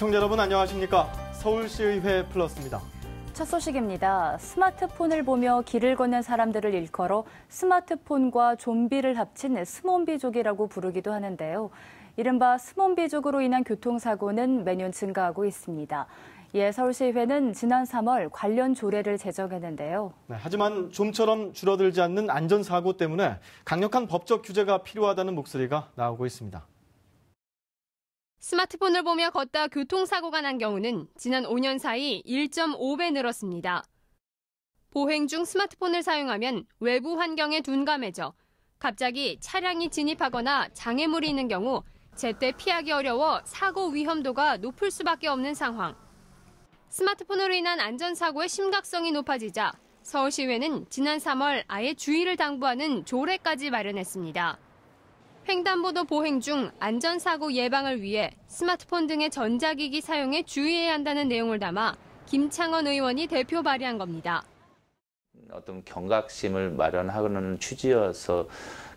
시청자 여러분 안녕하십니까? 서울시의회 플러스입니다. 첫 소식입니다. 스마트폰을 보며 길을 걷는 사람들을 일컬어 스마트폰과 좀비를 합친 스몬비족이라고 부르기도 하는데요. 이른바 스몬비족으로 인한 교통사고는 매년 증가하고 있습니다. 이에 서울시의회는 지난 3월 관련 조례를 제정했는데요. 하지만 좀처럼 줄어들지 않는 안전사고 때문에 강력한 법적 규제가 필요하다는 목소리가 나오고 있습니다. 스마트폰을 보며 걷다 교통사고가 난 경우는 지난 5년 사이 1.5배 늘었습니다. 보행 중 스마트폰을 사용하면 외부 환경에 둔감해져 갑자기 차량이 진입하거나 장애물이 있는 경우 제때 피하기 어려워 사고 위험도가 높을 수밖에 없는 상황. 스마트폰으로 인한 안전사고의 심각성이 높아지자 서울시의회는 지난 3월 아예 주의를 당부하는 조례까지 마련했습니다. 횡단보도 보행 중 안전사고 예방을 위해 스마트폰 등의 전자기기 사용에 주의해야 한다는 내용을 담아 김창원 의원이 대표 발의한 겁니다. 어떤 경각심을 마련하는 취지여서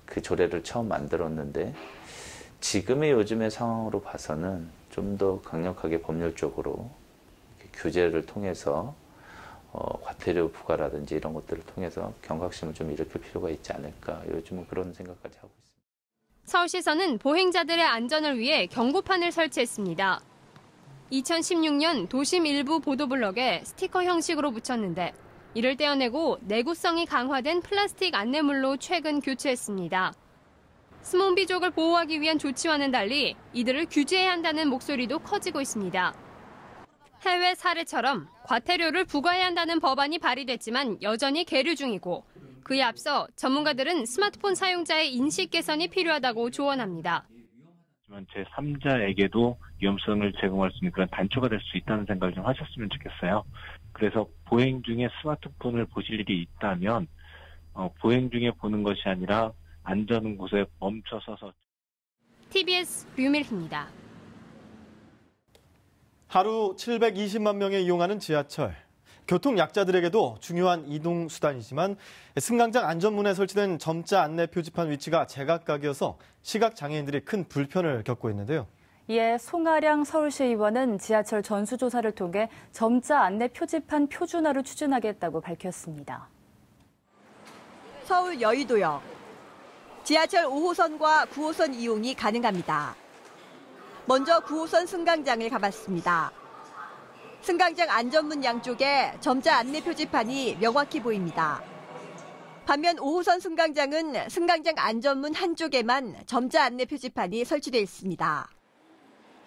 그 조례를 처음 만들었는데 지금의 요즘의 상황으로 봐서는 좀 더 강력하게 법률적으로 규제를 통해서 과태료 부과라든지 이런 것들을 통해서 경각심을 좀 일으킬 필요가 있지 않을까. 요즘은 그런 생각까지 하고 있습니다. 서울시에서는 보행자들의 안전을 위해 경고판을 설치했습니다. 2016년 도심 일부 보도블럭에 스티커 형식으로 붙였는데 이를 떼어내고 내구성이 강화된 플라스틱 안내물로 최근 교체했습니다. 스몬비족을 보호하기 위한 조치와는 달리 이들을 규제해야 한다는 목소리도 커지고 있습니다. 해외 사례처럼 과태료를 부과해야 한다는 법안이 발의됐지만 여전히 계류 중이고 그에 앞서 전문가들은 스마트폰 사용자의 인식 개선이 필요하다고 조언합니다. 제3자에게도 위험성을 제공할 수 있는 그런 단초가 될 수 있다는 생각을 좀 하셨으면 좋겠어요. 그래서 보행 중에 스마트폰을 보실 일이 있다면 보행 중에 보는 것이 아니라 안전 곳에 멈춰서서. TBS 류밀희입니다. 하루 720만 명이 이용하는 지하철. 교통 약자들에게도 중요한 이동 수단이지만 승강장 안전문에 설치된 점자 안내 표지판 위치가 제각각이어서 시각 장애인들이 큰 불편을 겪고 있는데요. 이에 송아량 서울시의원은 지하철 전수조사를 통해 점자 안내 표지판 표준화를 추진하겠다고 밝혔습니다. 서울 여의도역. 지하철 5호선과 9호선 이용이 가능합니다. 먼저 9호선 승강장을 가봤습니다. 승강장 안전문 양쪽에 점자 안내 표지판이 명확히 보입니다. 반면 5호선 승강장은 승강장 안전문 한쪽에만 점자 안내 표지판이 설치되어 있습니다.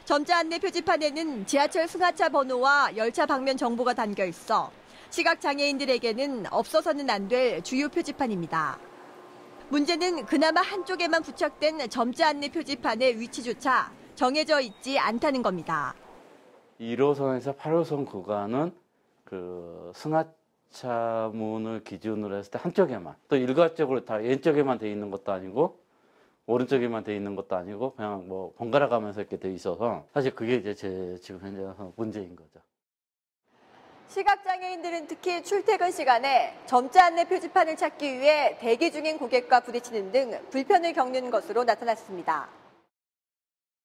점자 안내 표지판에는 지하철 승하차 번호와 열차 방면 정보가 담겨 있어 시각장애인들에게는 없어서는 안 될 주요 표지판입니다. 문제는 그나마 한쪽에만 부착된 점자 안내 표지판의 위치조차 정해져 있지 않다는 겁니다. 1호선에서 8호선 구간은 그 승하차 문을 기준으로 했을 때 한쪽에만, 또 일괄적으로 다 왼쪽에만 돼 있는 것도 아니고 오른쪽에만 돼 있는 것도 아니고 그냥 뭐 번갈아 가면서 이렇게 돼 있어서 사실 그게 이제 제 지금 현재 문제인 거죠. 시각장애인들은 특히 출퇴근 시간에 점자 안내 표지판을 찾기 위해 대기 중인 고객과 부딪히는 등 불편을 겪는 것으로 나타났습니다.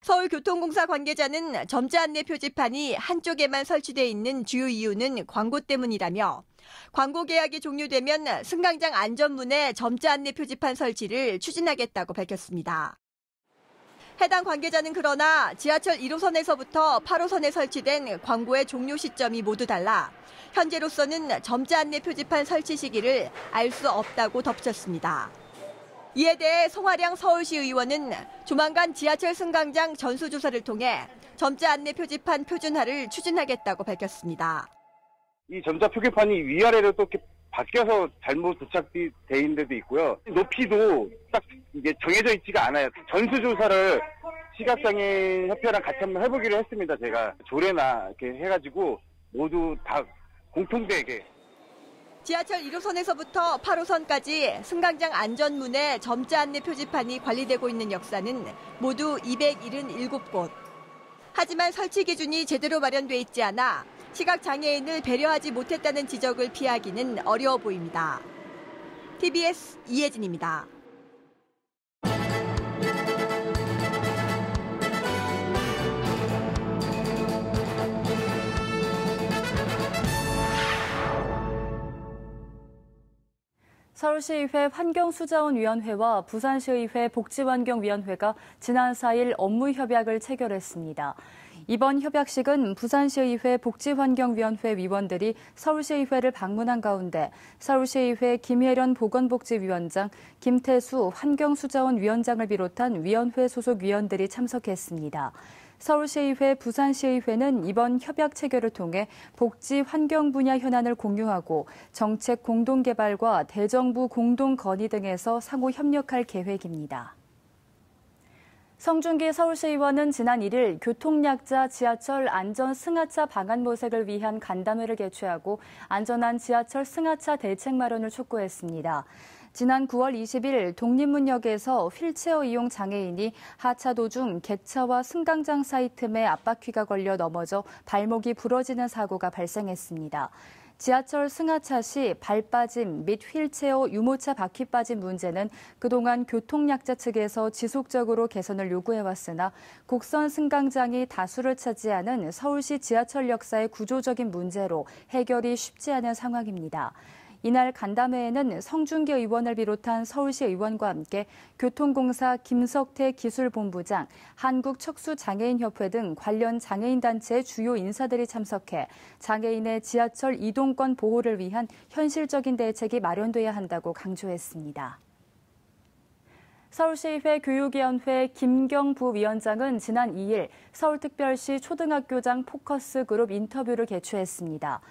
서울교통공사 관계자는 점자 안내 표지판이 한쪽에만 설치되어 있는 주요 이유는 광고 때문이라며 광고 계약이 종료되면 승강장 안전문에 점자 안내 표지판 설치를 추진하겠다고 밝혔습니다. 해당 관계자는 그러나 지하철 1호선에서부터 8호선에 설치된 광고의 종료 시점이 모두 달라 현재로서는 점자 안내 표지판 설치 시기를 알 수 없다고 덧붙였습니다. 이에 대해 송아량 서울시 의원은 조만간 지하철 승강장 전수조사를 통해 점자 안내 표지판 표준화를 추진하겠다고 밝혔습니다. 이 점자 표기판이 위아래로 또 이렇게 바뀌어서 잘못 부착돼 있는 데도 있고요. 높이도 딱 이게 정해져 있지가 않아요. 전수조사를 시각장애인 협회랑 같이 한번 해보기로 했습니다. 제가 조례나 이렇게 해가지고 모두 다 공통되게. 지하철 1호선에서부터 8호선까지 승강장 안전문에 점자 안내 표지판이 관리되고 있는 역사는 모두 277곳. 하지만 설치 기준이 제대로 마련돼 있지 않아 시각장애인을 배려하지 못했다는 지적을 피하기는 어려워 보입니다. TBS 이혜진입니다. 서울시의회 환경수자원위원회와 부산시의회 복지환경위원회가 지난 4일 업무협약을 체결했습니다. 이번 협약식은 부산시의회 복지환경위원회 위원들이 서울시의회를 방문한 가운데 서울시의회 김혜련 보건복지위원장, 김태수 환경수자원위원장을 비롯한 위원회 소속 위원들이 참석했습니다. 서울시의회, 부산시의회는 이번 협약 체결을 통해 복지 환경 분야 현안을 공유하고 정책 공동 개발과 대정부 공동 건의 등에서 상호 협력할 계획입니다. 성준기 서울시의원은 지난 1일 교통약자 지하철 안전 승하차 방안 모색을 위한 간담회를 개최하고 안전한 지하철 승하차 대책 마련을 촉구했습니다. 지난 9월 20일 독립문역에서 휠체어 이용 장애인이 하차 도중 객차와 승강장 사이 틈에 앞바퀴가 걸려 넘어져 발목이 부러지는 사고가 발생했습니다. 지하철 승하차 시 발 빠짐 및 휠체어 유모차 바퀴 빠짐 문제는 그동안 교통약자 측에서 지속적으로 개선을 요구해왔으나 곡선 승강장이 다수를 차지하는 서울시 지하철 역사의 구조적인 문제로 해결이 쉽지 않은 상황입니다. 이날 간담회에는 성준기 의원을 비롯한 서울시 의원과 함께 교통공사 김석태 기술본부장, 한국척수장애인협회 등 관련 장애인단체의 주요 인사들이 참석해 장애인의 지하철 이동권 보호를 위한 현실적인 대책이 마련돼야 한다고 강조했습니다. 서울시의회 교육위원회 김경 부위원장은 지난 2일 서울특별시 초등학교장 포커스 그룹 인터뷰를 개최했습니다.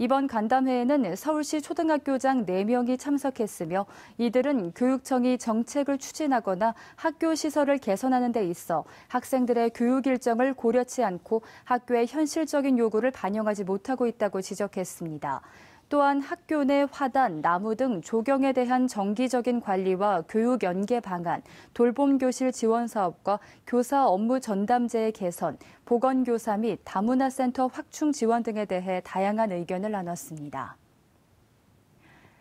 이번 간담회에는 서울시 초등학교장 4명이 참석했으며 이들은 교육청이 정책을 추진하거나 학교 시설을 개선하는 데 있어 학생들의 교육 일정을 고려치 않고 학교의 현실적인 요구를 반영하지 못하고 있다고 지적했습니다. 또한 학교 내 화단, 나무 등 조경에 대한 정기적인 관리와 교육 연계 방안, 돌봄교실 지원 사업과 교사 업무 전담제의 개선, 보건교사 및 다문화센터 확충 지원 등에 대해 다양한 의견을 나눴습니다.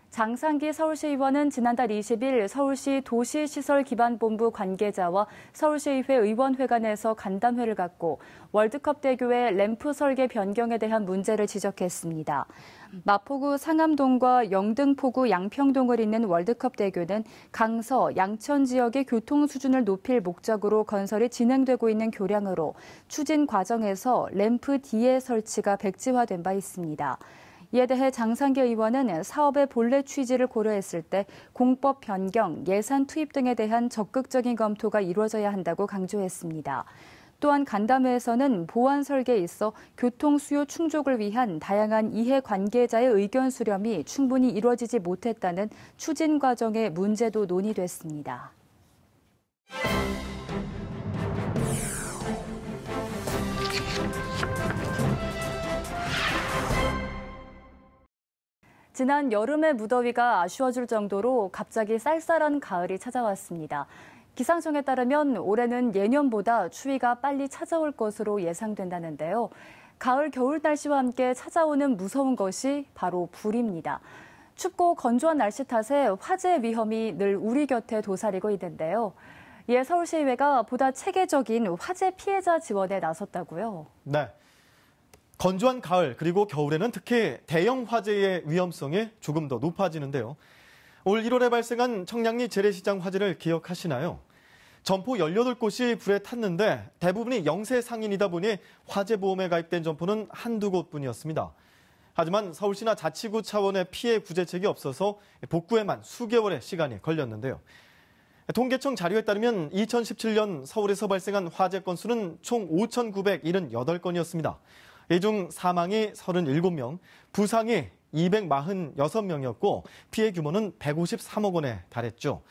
장상기 서울시의원은 지난달 20일 서울시 도시시설기반본부 관계자와 서울시의회 의원회관에서 간담회를 갖고 월드컵 대교의 램프 설계 변경에 대한 문제를 지적했습니다. 마포구 상암동과 영등포구 양평동을 잇는 월드컵 대교는 강서, 양천 지역의 교통 수준을 높일 목적으로 건설이 진행되고 있는 교량으로 추진 과정에서 램프 D의 설치가 백지화된 바 있습니다. 이에 대해 장상기 의원은 사업의 본래 취지를 고려했을 때 공법 변경, 예산 투입 등에 대한 적극적인 검토가 이루어져야 한다고 강조했습니다. 또한 간담회에서는 보완 설계에 있어 교통 수요 충족을 위한 다양한 이해 관계자의 의견 수렴이 충분히 이루어지지 못했다는 추진 과정의 문제도 논의됐습니다. 지난 여름의 무더위가 아쉬워질 정도로 갑자기 쌀쌀한 가을이 찾아왔습니다. 기상청에 따르면 올해는 예년보다 추위가 빨리 찾아올 것으로 예상된다는데요. 가을, 겨울 날씨와 함께 찾아오는 무서운 것이 바로 불입니다. 춥고 건조한 날씨 탓에 화재 위험이 늘 우리 곁에 도사리고 있는데요. 이에 서울시의회가 보다 체계적인 화재 피해자 지원에 나섰다고요. 네. 건조한 가을 그리고 겨울에는 특히 대형 화재의 위험성이 조금 더 높아지는데요. 올 1월에 발생한 청량리 재래시장 화재를 기억하시나요? 점포 18곳이 불에 탔는데 대부분이 영세 상인이다 보니 화재보험에 가입된 점포는 한두 곳뿐이었습니다. 하지만 서울시나 자치구 차원의 피해 구제책이 없어서 복구에만 수개월의 시간이 걸렸는데요. 통계청 자료에 따르면 2017년 서울에서 발생한 화재 건수는 총 5,978건이었습니다. 이 중 사망이 37명, 부상이 246명이었고 피해 규모는 153억 원에 달했죠.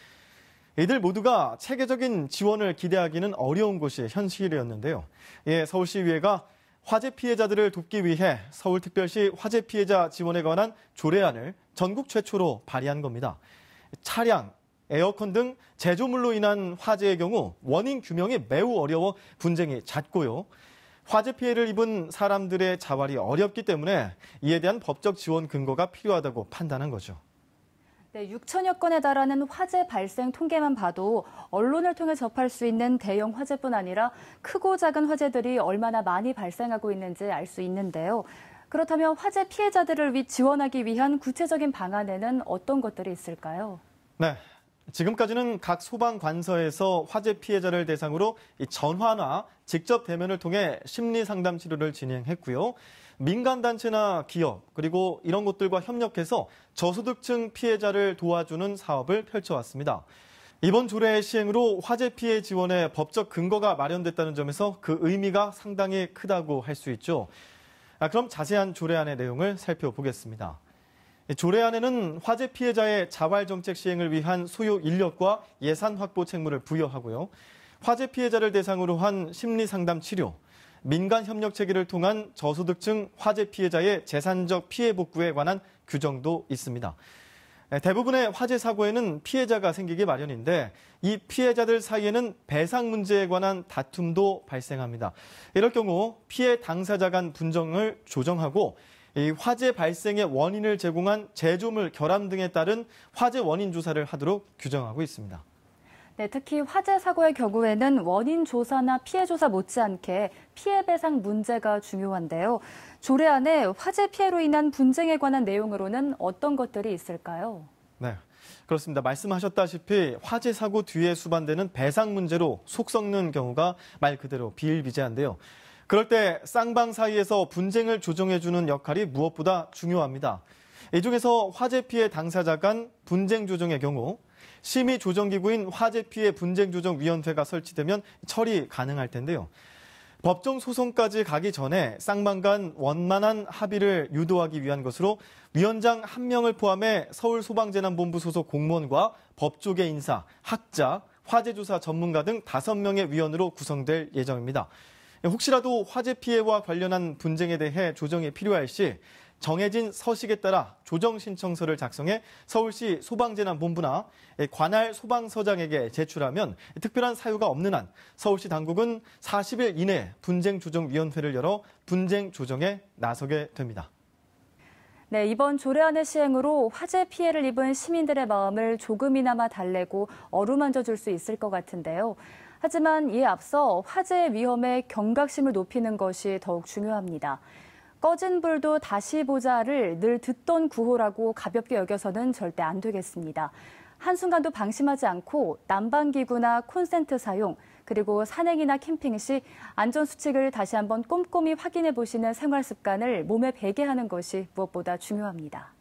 이들 모두가 체계적인 지원을 기대하기는 어려운 것이 현실이었는데요. 예, 서울시의회가 화재 피해자들을 돕기 위해 서울특별시 화재 피해자 지원에 관한 조례안을 전국 최초로 발의한 겁니다. 차량, 에어컨 등 제조물로 인한 화재의 경우 원인 규명이 매우 어려워 분쟁이 잦고요. 화재 피해를 입은 사람들의 자활이 어렵기 때문에 이에 대한 법적 지원 근거가 필요하다고 판단한 거죠. 네, 6천여 건에 달하는 화재 발생 통계만 봐도 언론을 통해 접할 수 있는 대형 화재뿐 아니라 크고 작은 화재들이 얼마나 많이 발생하고 있는지 알 수 있는데요. 그렇다면 화재 피해자들을 지원하기 위한 구체적인 방안에는 어떤 것들이 있을까요? 네. 지금까지는 각 소방관서에서 화재 피해자를 대상으로 전화나 직접 대면을 통해 심리 상담 치료를 진행했고요. 민간단체나 기업, 그리고 이런 곳들과 협력해서 저소득층 피해자를 도와주는 사업을 펼쳐왔습니다. 이번 조례의 시행으로 화재 피해 지원에 법적 근거가 마련됐다는 점에서 그 의미가 상당히 크다고 할 수 있죠. 그럼 자세한 조례안의 내용을 살펴보겠습니다. 조례안에는 화재 피해자의 자활정책 시행을 위한 소요 인력과 예산 확보 책무를 부여하고요. 화재 피해자를 대상으로 한 심리상담 치료, 민간 협력 체계를 통한 저소득층 화재 피해자의 재산적 피해 복구에 관한 규정도 있습니다. 대부분의 화재 사고에는 피해자가 생기기 마련인데 이 피해자들 사이에는 배상 문제에 관한 다툼도 발생합니다. 이럴 경우 피해 당사자 간 분쟁을 조정하고 이 화재 발생의 원인을 제공한 제조물 결함 등에 따른 화재 원인 조사를 하도록 규정하고 있습니다. 네, 특히 화재 사고의 경우에는 원인 조사나 피해 조사 못지않게 피해 배상 문제가 중요한데요. 조례안에 화재 피해로 인한 분쟁에 관한 내용으로는 어떤 것들이 있을까요? 네, 그렇습니다. 말씀하셨다시피 화재 사고 뒤에 수반되는 배상 문제로 속 썩는 경우가 말 그대로 비일비재한데요. 그럴 때 쌍방 사이에서 분쟁을 조정해주는 역할이 무엇보다 중요합니다. 이 중에서 화재 피해 당사자 간 분쟁 조정의 경우 심의조정기구인 화재피해 분쟁조정위원회가 설치되면 처리 가능할 텐데요. 법정 소송까지 가기 전에 쌍방 간 원만한 합의를 유도하기 위한 것으로 위원장 1명을 포함해 서울소방재난본부 소속 공무원과 법조계 인사, 학자, 화재조사 전문가 등 5명의 위원으로 구성될 예정입니다. 혹시라도 화재 피해와 관련한 분쟁에 대해 조정이 필요할 시 정해진 서식에 따라 조정 신청서를 작성해 서울시 소방재난본부나 관할 소방서장에게 제출하면 특별한 사유가 없는 한 서울시 당국은 40일 이내 분쟁조정위원회를 열어 분쟁 조정에 나서게 됩니다. 네, 이번 조례안의 시행으로 화재 피해를 입은 시민들의 마음을 조금이나마 달래고 어루만져 줄 수 있을 것 같은데요. 하지만 이에 앞서 화재의 위험에 경각심을 높이는 것이 더욱 중요합니다. 꺼진 불도 다시 보자를 늘 듣던 구호라고 가볍게 여겨서는 절대 안 되겠습니다. 한순간도 방심하지 않고 난방기구나 콘센트 사용, 그리고 산행이나 캠핑 시 안전수칙을 다시 한번 꼼꼼히 확인해 보시는 생활 습관을 몸에 배게 하는 것이 무엇보다 중요합니다.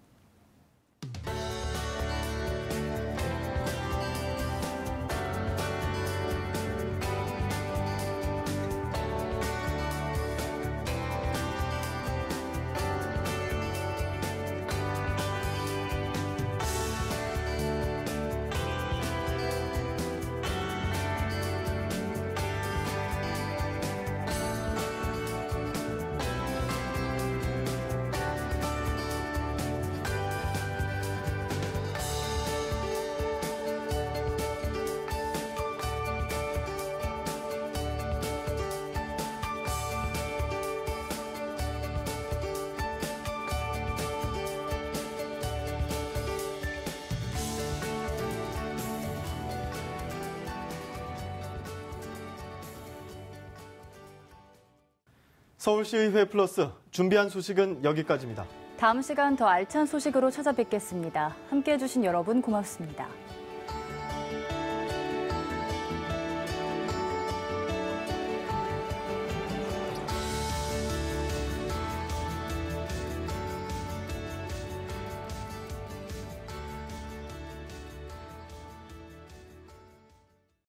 서울시의회 플러스 준비한 소식은 여기까지입니다. 다음 시간 더 알찬 소식으로 찾아뵙겠습니다. 함께해 주신 여러분 고맙습니다.